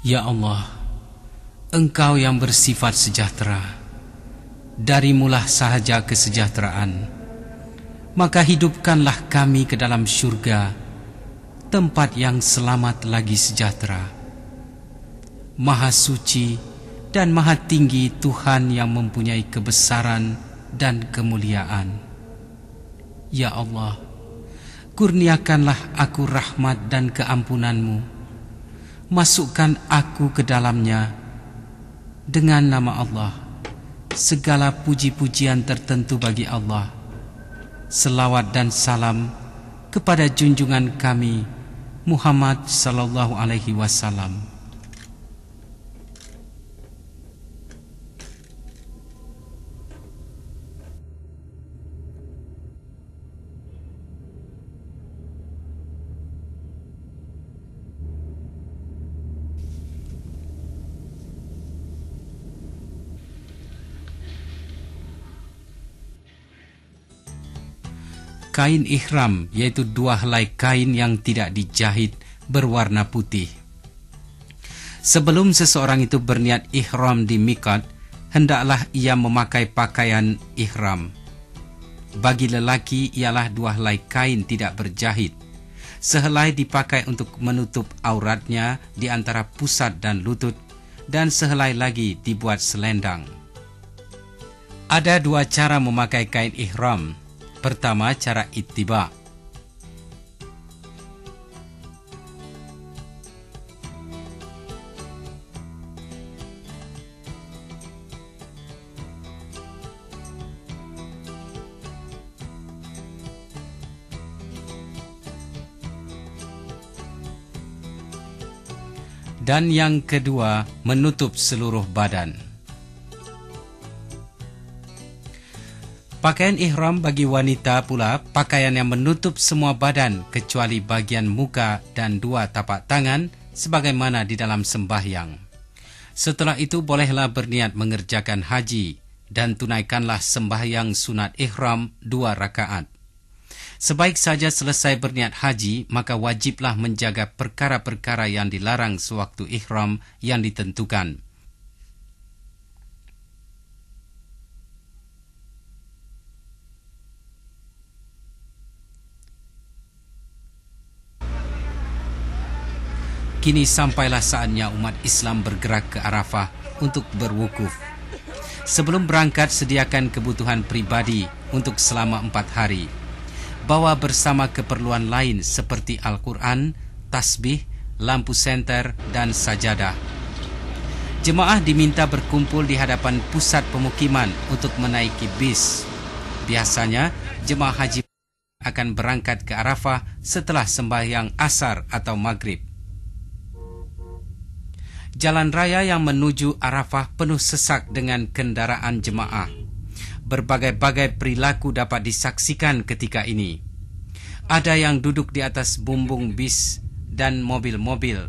Ya Allah, Engkau yang bersifat sejahtera, darimulah sahaja kesejahteraan. Maka hidupkanlah kami ke dalam syurga, tempat yang selamat lagi sejahtera. Maha suci dan maha tinggi Tuhan yang mempunyai kebesaran dan kemuliaan. Ya Allah, kurniakanlah aku rahmat dan keampunan-Mu. Masukkan aku ke dalamnya. Dengan nama Allah, segala puji-pujian tertentu bagi Allah. Selawat dan salam kepada junjungan kami Muhammad sallallahu alaihi wasallam. Kain ihram, yaitu dua helai kain yang tidak dijahit berwarna putih. Sebelum seseorang itu berniat ihram di miqat, hendaklah ia memakai pakaian ihram. Bagi lelaki ialah dua helai kain tidak berjahit. Sehelai dipakai untuk menutup auratnya di antara pusat dan lutut, dan sehelai lagi dibuat selendang. Ada dua cara memakai kain ihram. Pertama, cara ittiba. Dan yang kedua, menutup seluruh badan. Pakaian ihram bagi wanita pula pakaian yang menutup semua badan kecuali bagian muka dan dua tapak tangan sebagaimana di dalam sembahyang. Setelah itu bolehlah berniat mengerjakan haji dan tunaikanlah sembahyang sunat ihram 2 rakaat. Sebaik saja selesai berniat haji, maka wajiblah menjaga perkara-perkara yang dilarang sewaktu ihram yang ditentukan. Kini sampailah saatnya umat Islam bergerak ke Arafah untuk berwukuf. Sebelum berangkat, sediakan kebutuhan pribadi untuk selama 4 hari. Bawa bersama keperluan lain seperti Al-Quran, tasbih, lampu senter, dan sajadah. Jemaah diminta berkumpul di hadapan pusat pemukiman untuk menaiki bis. Biasanya, jemaah haji akan berangkat ke Arafah setelah sembahyang asar atau maghrib. Jalan raya yang menuju Arafah penuh sesak dengan kendaraan jemaah. Berbagai-bagai perilaku dapat disaksikan ketika ini. Ada yang duduk di atas bumbung bis dan mobil-mobil.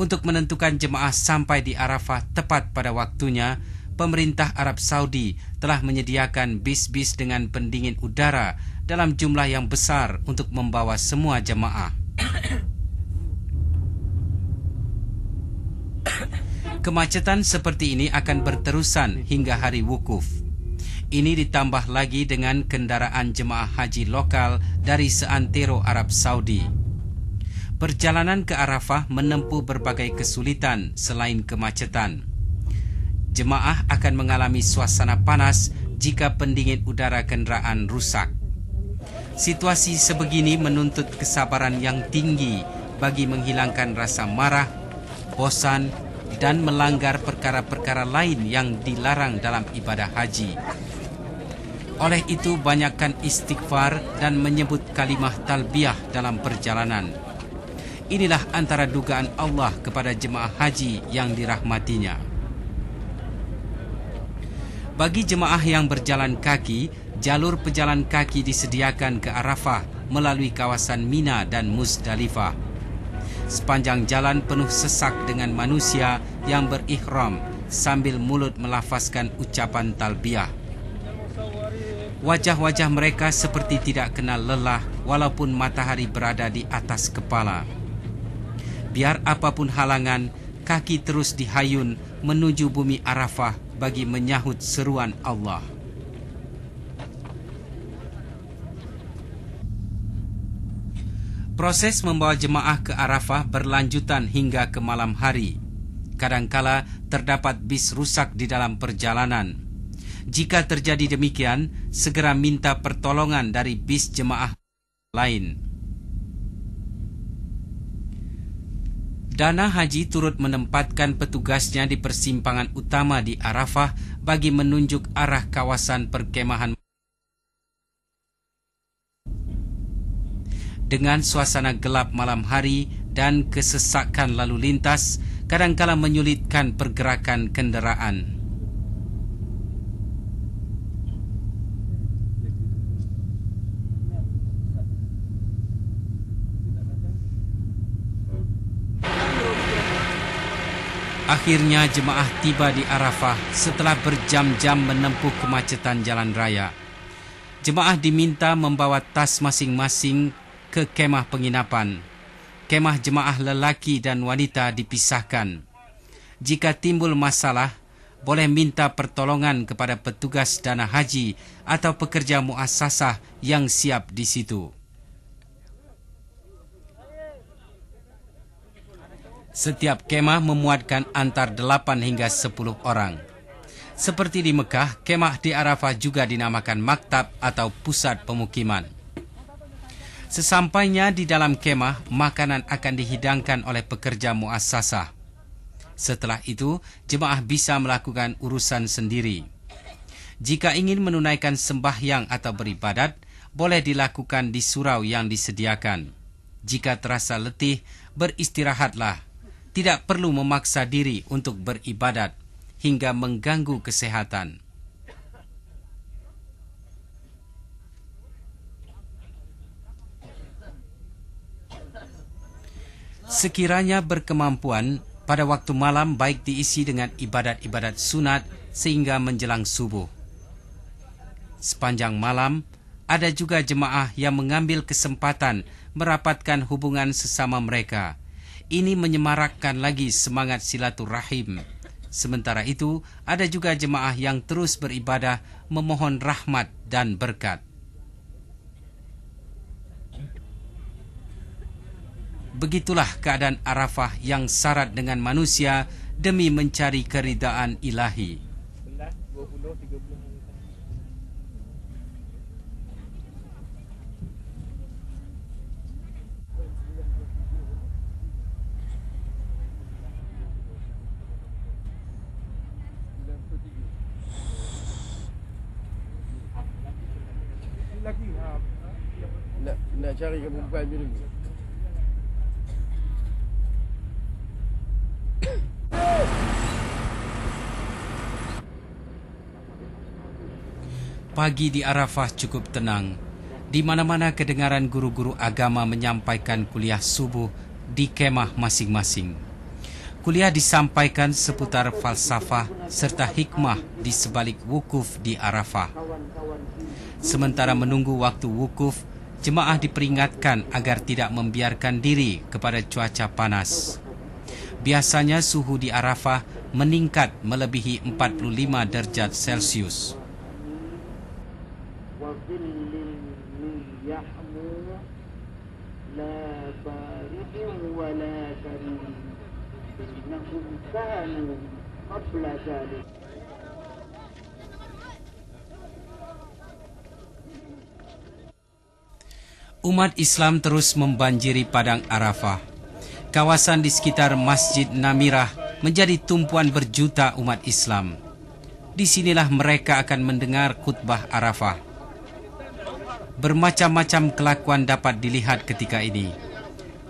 Untuk menentukan jemaah sampai di Arafah tepat pada waktunya, pemerintah Arab Saudi telah menyediakan bis-bis dengan pendingin udara dalam jumlah yang besar untuk membawa semua jemaah. Kemacetan seperti ini akan berterusan hingga hari wukuf. Ini ditambah lagi dengan kendaraan jemaah haji lokal dari seantero Arab Saudi. Perjalanan ke Arafah menempuh berbagai kesulitan selain kemacetan. Jemaah akan mengalami suasana panas jika pendingin udara kendaraan rusak. Situasi sebegini menuntut kesabaran yang tinggi bagi menghilangkan rasa marah, bosan, dan melanggar perkara-perkara lain yang dilarang dalam ibadah haji. Oleh itu, banyakkan istighfar dan menyebut kalimah talbiyah dalam perjalanan. Inilah antara dugaan Allah kepada jemaah haji yang dirahmatinya. Bagi jemaah yang berjalan kaki, jalur pejalan kaki disediakan ke Arafah melalui kawasan Mina dan Muzdalifah. Sepanjang jalan penuh sesak dengan manusia yang berihram sambil mulut melafazkan ucapan talbiyah. Wajah-wajah mereka seperti tidak kenal lelah walaupun matahari berada di atas kepala. Biar apapun halangan, kaki terus dihayun menuju bumi Arafah bagi menyahut seruan Allah. Proses membawa jemaah ke Arafah berlanjutan hingga ke malam hari. Kadangkala terdapat bis rusak di dalam perjalanan. Jika terjadi demikian, segera minta pertolongan dari bis jemaah lain. Dana Haji turut menempatkan petugasnya di persimpangan utama di Arafah bagi menunjuk arah kawasan perkemahan. Dengan suasana gelap malam hari dan kesesakan lalu lintas, kadangkala menyulitkan pergerakan kenderaan. Akhirnya jemaah tiba di Arafah setelah berjam-jam menempuh kemacetan jalan raya. Jemaah diminta membawa tas masing-masing ke kemah penginapan. Kemah jemaah lelaki dan wanita dipisahkan. Jika timbul masalah, boleh minta pertolongan kepada petugas dana haji atau pekerja muassasah yang siap di situ. Setiap kemah memuatkan antar 8 hingga 10 orang. Seperti di Mekah, kemah di Arafah juga dinamakan maktab atau pusat pemukiman. Sesampainya di dalam kemah, makanan akan dihidangkan oleh pekerja muassasah. Setelah itu, jemaah bisa melakukan urusan sendiri. Jika ingin menunaikan sembahyang atau beribadat, boleh dilakukan di surau yang disediakan. Jika terasa letih, beristirahatlah. Tidak perlu memaksa diri untuk beribadat hingga mengganggu kesehatan. Sekiranya berkemampuan, pada waktu malam baik diisi dengan ibadat-ibadat sunat sehingga menjelang subuh. Sepanjang malam, ada juga jemaah yang mengambil kesempatan merapatkan hubungan sesama mereka. Ini menyemarakkan lagi semangat silaturahim. Sementara itu, ada juga jemaah yang terus beribadah memohon rahmat dan berkat. Begitulah keadaan Arafah yang syarat dengan manusia demi mencari keridaan ilahi. Nak cari ke perempuan biru. Pagi di Arafah cukup tenang. Di mana-mana kedengaran guru-guru agama menyampaikan kuliah subuh di kemah masing-masing. Kuliah disampaikan seputar falsafah serta hikmah di sebalik wukuf di Arafah. Sementara menunggu waktu wukuf, jemaah diperingatkan agar tidak membiarkan diri kepada cuaca panas. Biasanya suhu di Arafah meningkat melebihi 45 derajat Celcius. Umat Islam terus membanjiri padang Arafah. Kawasan di sekitar Masjid Namirah menjadi tumpuan berjuta umat Islam. Di sinilah mereka akan mendengar khutbah Arafah. Bermacam-macam kelakuan dapat dilihat ketika ini.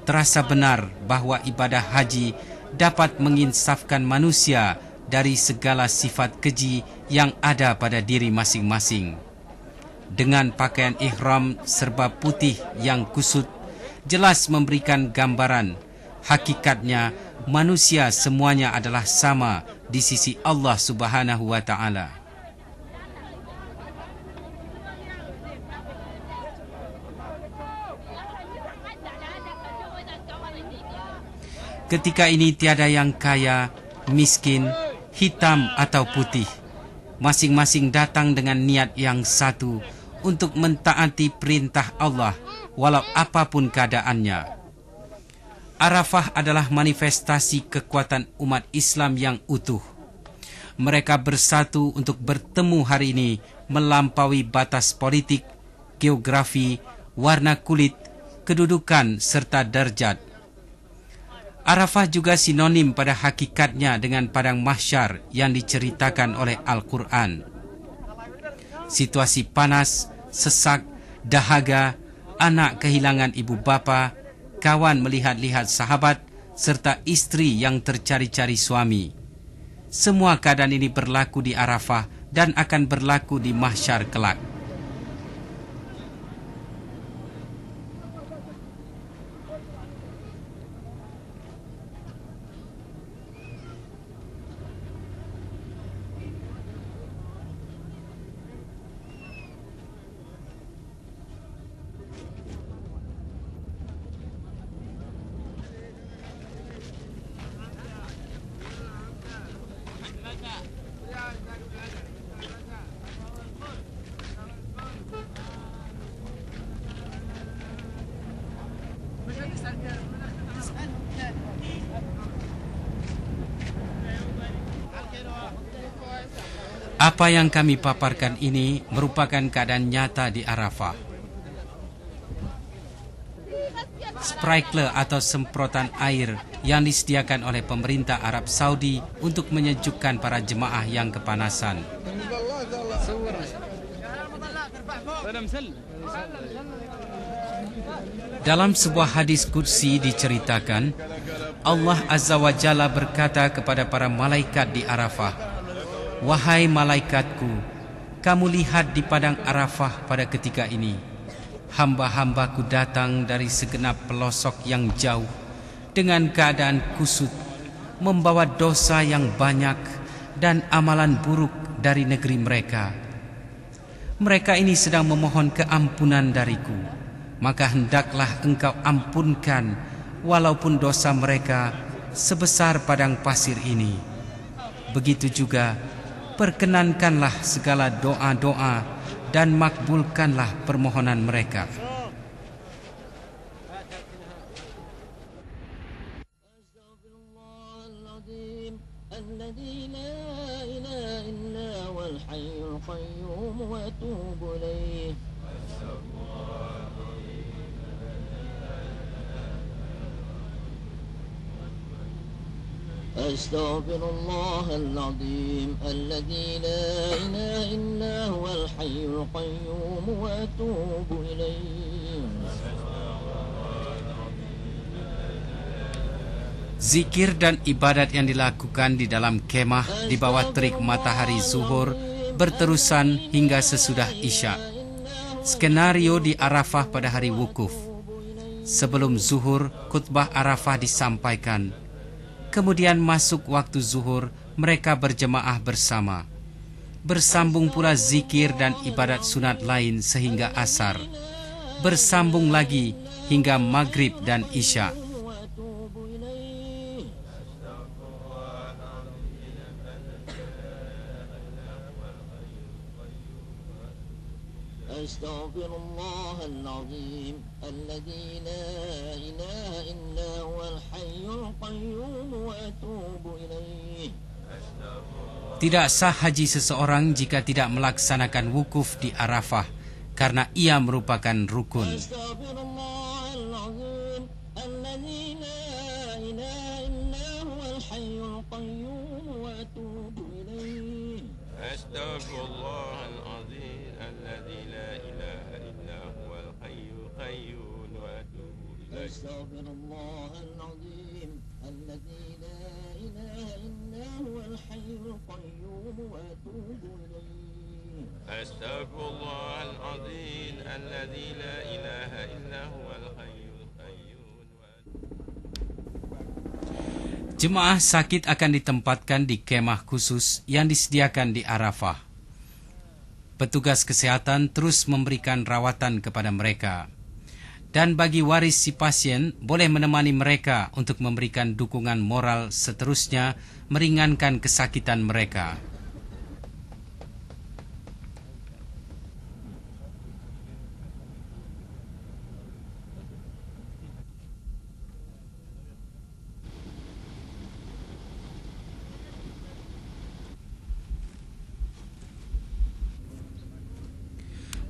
Terasa benar bahawa ibadah haji dapat menginsafkan manusia dari segala sifat keji yang ada pada diri masing-masing. Dengan pakaian ihram serba putih yang kusut, jelas memberikan gambaran hakikatnya manusia semuanya adalah sama di sisi Allah Subhanahu wa taala. Ketika ini tiada yang kaya, miskin, hitam atau putih. Masing-masing datang dengan niat yang satu untuk mentaati perintah Allah walau apapun keadaannya. Arafah adalah manifestasi kekuatan umat Islam yang utuh. Mereka bersatu untuk bertemu hari ini melampaui batas politik, geografi, warna kulit, kedudukan serta derajat. Arafah juga sinonim pada hakikatnya dengan padang mahsyar yang diceritakan oleh Al-Quran. Situasi panas, sesak, dahaga, anak kehilangan ibu bapa, kawan melihat-lihat sahabat, serta istri yang tercari-cari suami. Semua keadaan ini berlaku di Arafah dan akan berlaku di mahsyar kelak. Apa yang kami paparkan ini merupakan keadaan nyata di Arafah. Sprinkler atau semprotan air yang disediakan oleh pemerintah Arab Saudi untuk menyejukkan para jemaah yang kepanasan. Dalam sebuah hadis qudsi diceritakan, Allah Azza wa Jalla berkata kepada para malaikat di Arafah, "Wahai malaikatku, kamu lihat di padang Arafah pada ketika ini. Hamba-hambaku datang dari segenap pelosok yang jauh dengan keadaan kusut, membawa dosa yang banyak dan amalan buruk dari negeri mereka. Mereka ini sedang memohon keampunan dariku, maka hendaklah engkau ampunkan walaupun dosa mereka sebesar padang pasir ini. Begitu juga perkenankanlah segala doa-doa dan makbulkanlah permohonan mereka." أستغفر الله العظيم الذي لا إله إلا هو الحي القيوم وأتوب إليه. Zikir dan ibadat yang dilakukan di dalam kemah di bawah terik matahari zuhur berterusan hingga sesudah isya. Skenario di Arafah pada hari wukuf. Sebelum zuhur, khutbah Arafah disampaikan. Kemudian masuk waktu zuhur, mereka berjemaah bersama. Bersambung pula zikir dan ibadat sunat lain sehingga asar. Bersambung lagi hingga maghrib dan isya. أستغفر الله العظيم الذي لا إله إلا هو الحي القيوم وأتوب إليه. Tidak sah haji seseorang jika tidak melaksanakan wukuf di Arafah karena ia merupakan rukun. أستغفر الله العظيم الذي لا إله إلا هو الحي القيوم وأتوب إليه. أستغفر الله العظيم الذي لا إله إلا هو الحي القيوم وأتوب إليه. أستغفر الله العظيم الذي لا إله إلا هو الحي القيوم وأتوب إليه. أستغفر الله العظيم الذي لا إله إلا هو الحي القيوم. Jemaah sakit akan ditempatkan di kemah khusus yang disediakan di Arafah. Petugas kesehatan terus memberikan rawatan kepada mereka. Dan bagi waris si pasien, boleh menemani mereka untuk memberikan dukungan moral seterusnya, meringankan kesakitan mereka.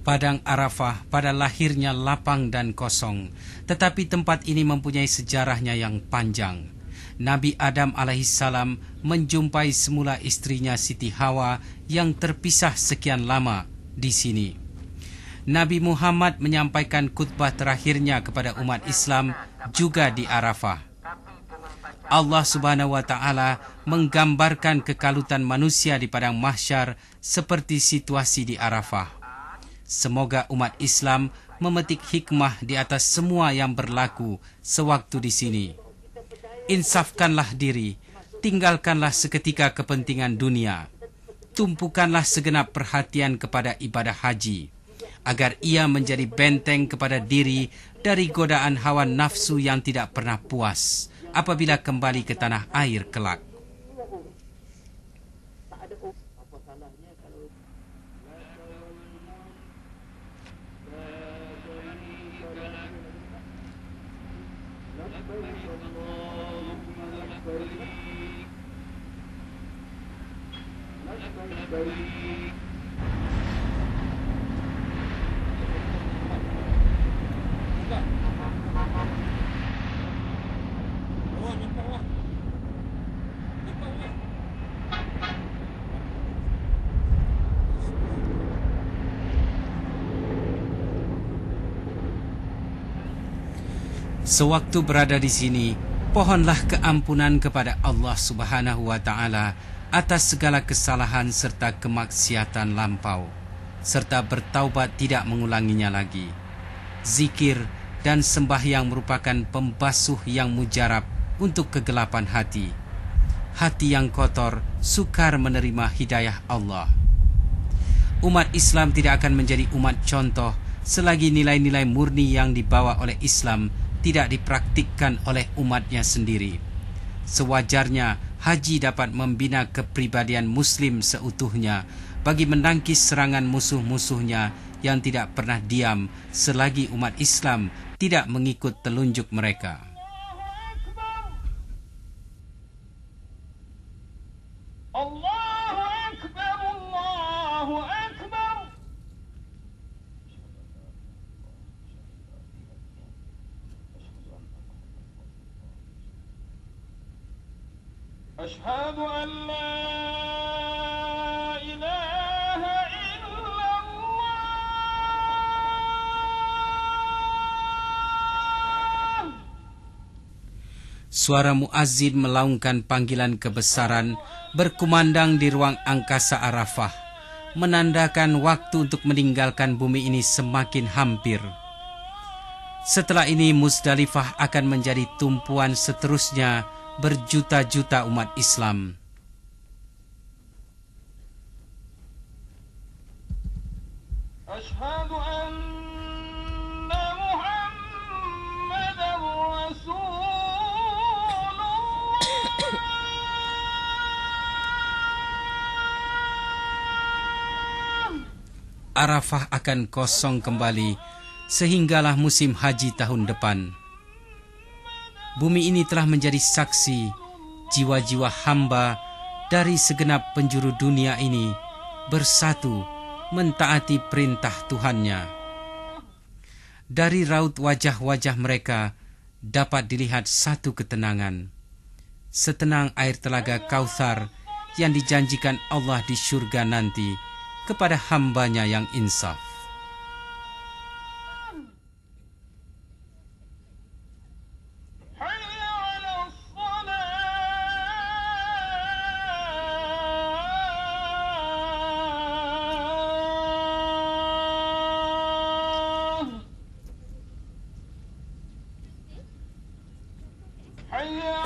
Padang Arafah pada lahirnya lapang dan kosong, tetapi tempat ini mempunyai sejarahnya yang panjang. Nabi Adam alaihissalam menjumpai semula istrinya Siti Hawa yang terpisah sekian lama di sini. Nabi Muhammad menyampaikan khutbah terakhirnya kepada umat Islam juga di Arafah. Allah Subhanahu wa taala menggambarkan kekalutan manusia di padang mahsyar seperti situasi di Arafah. Semoga umat Islam memetik hikmah di atas semua yang berlaku sewaktu di sini. Insafkanlah diri, tinggalkanlah seketika kepentingan dunia. Tumpukanlah segenap perhatian kepada ibadah haji, agar ia menjadi benteng kepada diri dari godaan hawa nafsu yang tidak pernah puas apabila kembali ke tanah air kelak. Sewaktu berada di sini, pohonlah keampunan kepada Allah Subhanahu wa taala atas segala kesalahan serta kemaksiatan lampau, serta bertaubat tidak mengulanginya lagi. Zikir dan sembahyang merupakan pembasuh yang mujarab untuk kegelapan hati. Hati yang kotor sukar menerima hidayah Allah. Umat Islam tidak akan menjadi umat contoh selagi nilai-nilai murni yang dibawa oleh Islam tidak dipraktikkan oleh umatnya sendiri. Sewajarnya haji dapat membina kepribadian Muslim seutuhnya bagi menangkis serangan musuh-musuhnya yang tidak pernah diam selagi umat Islam tidak mengikut telunjuk mereka. Allahu Akbar, Allahu Akbar. أشهد أن لا إله إلا الله. Suara muazzin melaungkan panggilan kebesaran berkumandang di ruang angkasa Arafah, menandakan waktu untuk meninggalkan bumi ini semakin hampir. Setelah ini Muzdalifah akan menjadi tumpuan seterusnya berjuta-juta umat Islam. أشهد أن محمدا رسول الله. Arafah akan kosong kembali sehinggalah musim haji tahun depan. Bumi ini telah menjadi saksi jiwa-jiwa hamba dari segenap penjuru dunia ini bersatu mentaati perintah Tuhannya. Dari raut wajah-wajah mereka dapat dilihat satu ketenangan, setenang air telaga Kautsar yang dijanjikan Allah di syurga nanti kepada hambanya yang insaf. حي